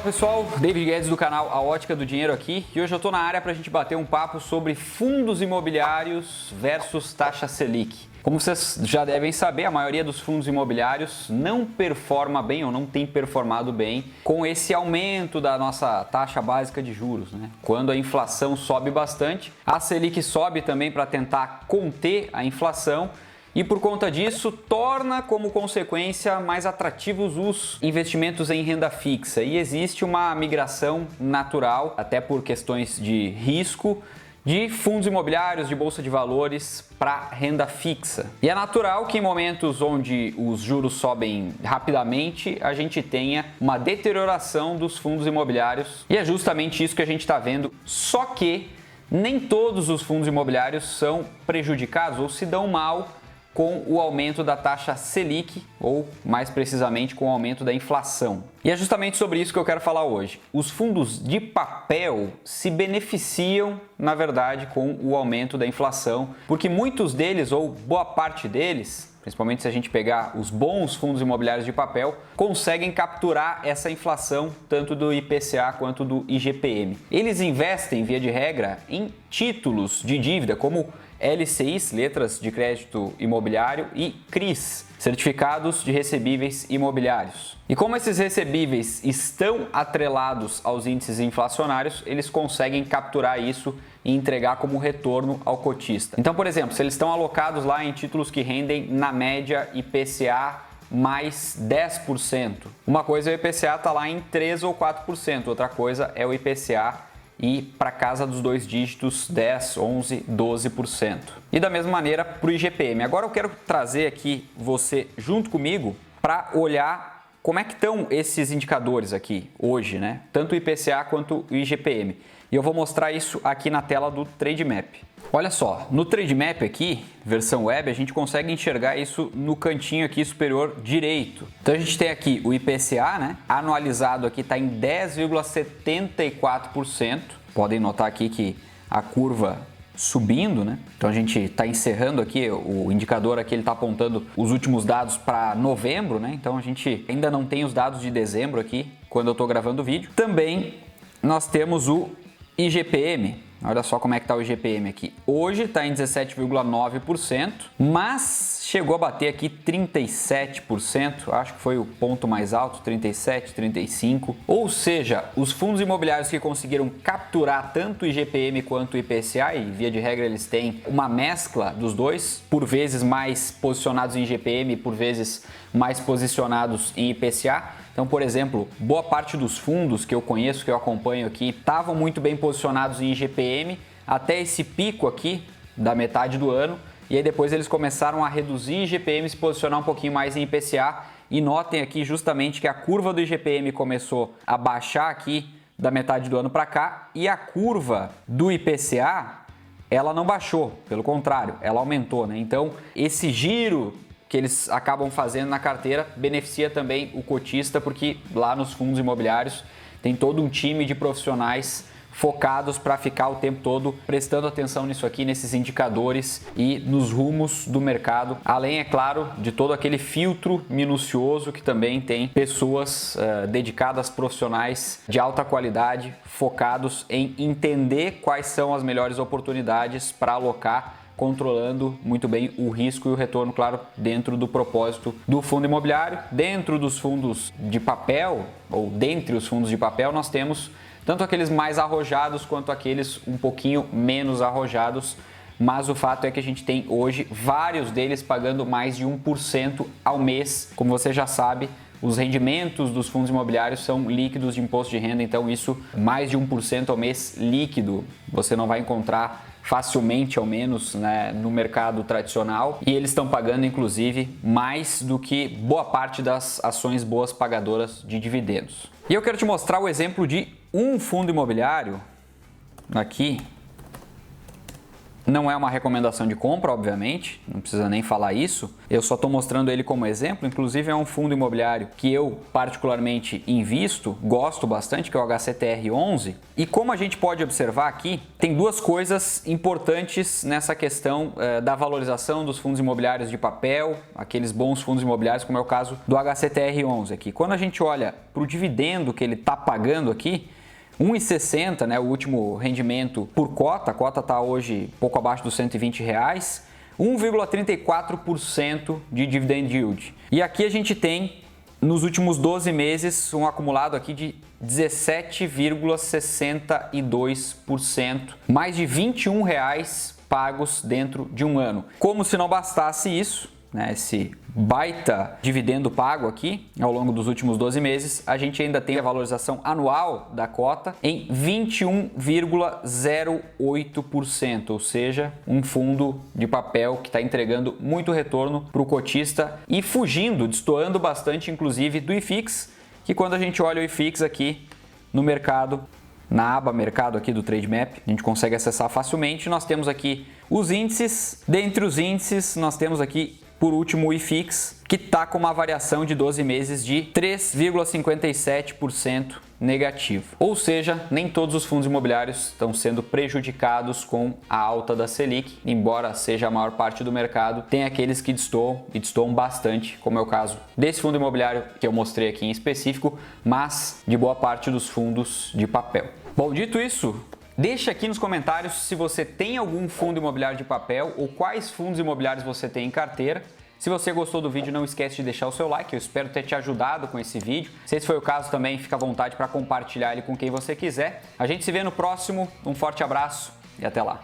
pessoal, David Guedes do canal A Ótica do Dinheiro aqui e hoje eu estou na área para a gente bater um papo sobre fundos imobiliários versus taxa Selic. Como vocês já devem saber, a maioria dos fundos imobiliários não performa bem ou não tem performado bem com esse aumento da nossa taxa básica de juros, né? Quando a inflação sobe bastante, a Selic sobe também para tentar conter a inflação. E por conta disso, torna como consequência mais atrativos os investimentos em renda fixa. E existe uma migração natural, até por questões de risco, de fundos imobiliários, de bolsa de valores para renda fixa. E é natural que em momentos onde os juros sobem rapidamente, a gente tenha uma deterioração dos fundos imobiliários. E é justamente isso que a gente está vendo. Só que nem todos os fundos imobiliários são prejudicados ou se dão mal com o aumento da taxa Selic, ou mais precisamente com o aumento da inflação. E é justamente sobre isso que eu quero falar hoje. Os fundos de papel se beneficiam, na verdade, com o aumento da inflação, porque muitos deles, ou boa parte deles, principalmente se a gente pegar os bons fundos imobiliários de papel, conseguem capturar essa inflação tanto do IPCA quanto do IGPM. Eles investem, via de regra, em títulos de dívida como LCIs, letras de crédito imobiliário, e CRIs, certificados de recebíveis imobiliários. E como esses recebíveis estão atrelados aos índices inflacionários, eles conseguem capturar isso e entregar como retorno ao cotista. Então, por exemplo, se eles estão alocados lá em títulos que rendem na média IPCA mais 10%, uma coisa é o IPCA estar lá em 3 ou 4%, outra coisa é o IPCA e para casa dos dois dígitos 10, 11, 12%. E da mesma maneira para o IGPM. Agora eu quero trazer aqui você junto comigo para olhar como é que estão esses indicadores aqui hoje, né? Tanto o IPCA quanto o IGPM. E eu vou mostrar isso aqui na tela do Trademap. Olha só, no Trademap aqui, versão web, a gente consegue enxergar isso no cantinho aqui superior direito. Então a gente tem aqui o IPCA, né? Anualizado aqui está em 10,74%. Podem notar aqui que a curva subindo, né? Então a gente está encerrando aqui, o indicador aqui ele está apontando os últimos dados para novembro, né? Então a gente ainda não tem os dados de dezembro aqui, quando eu estou gravando o vídeo. Também nós temos o IGPM. Olha só como é que está o IGPM aqui. Hoje está em 17,9%, mas chegou a bater aqui 37%, acho que foi o ponto mais alto, 37, 35%. Ou seja, os fundos imobiliários que conseguiram capturar tanto o IGPM quanto o IPCA, e via de regra eles têm uma mescla dos dois, por vezes mais posicionados em IGPM e por vezes mais posicionados em IPCA. Então, por exemplo, boa parte dos fundos que eu conheço, que eu acompanho aqui, estavam muito bem posicionados em IGPM até esse pico aqui da metade do ano. E aí depois eles começaram a reduzir IGPM e se posicionar um pouquinho mais em IPCA. E notem aqui justamente que a curva do IGPM começou a baixar aqui da metade do ano para cá. E a curva do IPCA, ela não baixou, pelo contrário, ela aumentou, né? Então, esse giro que eles acabam fazendo na carteira beneficia também o cotista, porque lá nos fundos imobiliários tem todo um time de profissionais focados para ficar o tempo todo prestando atenção nisso aqui, nesses indicadores e nos rumos do mercado. Além, é claro, de todo aquele filtro minucioso que também tem pessoas dedicadas, profissionais de alta qualidade, focados em entender quais são as melhores oportunidades para alocar, controlando muito bem o risco e o retorno, claro, dentro do propósito do fundo imobiliário. Dentro dos fundos de papel, ou dentre os fundos de papel, nós temos tanto aqueles mais arrojados quanto aqueles um pouquinho menos arrojados, mas o fato é que a gente tem hoje vários deles pagando mais de 1% ao mês. Como você já sabe, os rendimentos dos fundos imobiliários são líquidos de imposto de renda, então isso, mais de 1% ao mês líquido, você não vai encontrar facilmente, ao menos, né, no mercado tradicional, e eles estão pagando inclusive mais do que boa parte das ações boas pagadoras de dividendos. E eu quero te mostrar o exemplo de um fundo imobiliário aqui Não é uma recomendação de compra, obviamente, não precisa nem falar isso. Eu só estou mostrando ele como exemplo. Inclusive é um fundo imobiliário que eu particularmente invisto, gosto bastante, que é o HCTR11. E como a gente pode observar aqui, tem duas coisas importantes nessa questão da valorização dos fundos imobiliários de papel, aqueles bons fundos imobiliários, como é o caso do HCTR11 aqui. Quando a gente olha para o dividendo que ele está pagando aqui, 1,60, né, o último rendimento por cota, a cota está hoje pouco abaixo dos R$120, 1,34% de dividend yield. E aqui a gente tem, nos últimos 12 meses, um acumulado aqui de 17,62%, mais de R$21 pagos dentro de um ano. Como se não bastasse isso, né, esse baita dividendo pago aqui ao longo dos últimos 12 meses, a gente ainda tem a valorização anual da cota em 21,08%, ou seja, um fundo de papel que está entregando muito retorno para o cotista e fugindo, destoando bastante, inclusive, do IFIX, que quando a gente olha o IFIX aqui no mercado, na aba mercado aqui do Trademap, a gente consegue acessar facilmente. Nós temos aqui os índices, dentre os índices nós temos aqui por último, o IFIX, que está com uma variação de 12 meses de 3,57% negativo. Ou seja, nem todos os fundos imobiliários estão sendo prejudicados com a alta da Selic, embora seja a maior parte do mercado, tem aqueles que destoam e destoam bastante, como é o caso desse fundo imobiliário que eu mostrei aqui em específico, mas de boa parte dos fundos de papel. Bom, dito isso, deixa aqui nos comentários se você tem algum fundo imobiliário de papel ou quais fundos imobiliários você tem em carteira. Se você gostou do vídeo, não esquece de deixar o seu like, eu espero ter te ajudado com esse vídeo. Se esse foi o caso também, fica à vontade para compartilhar ele com quem você quiser. A gente se vê no próximo, um forte abraço e até lá!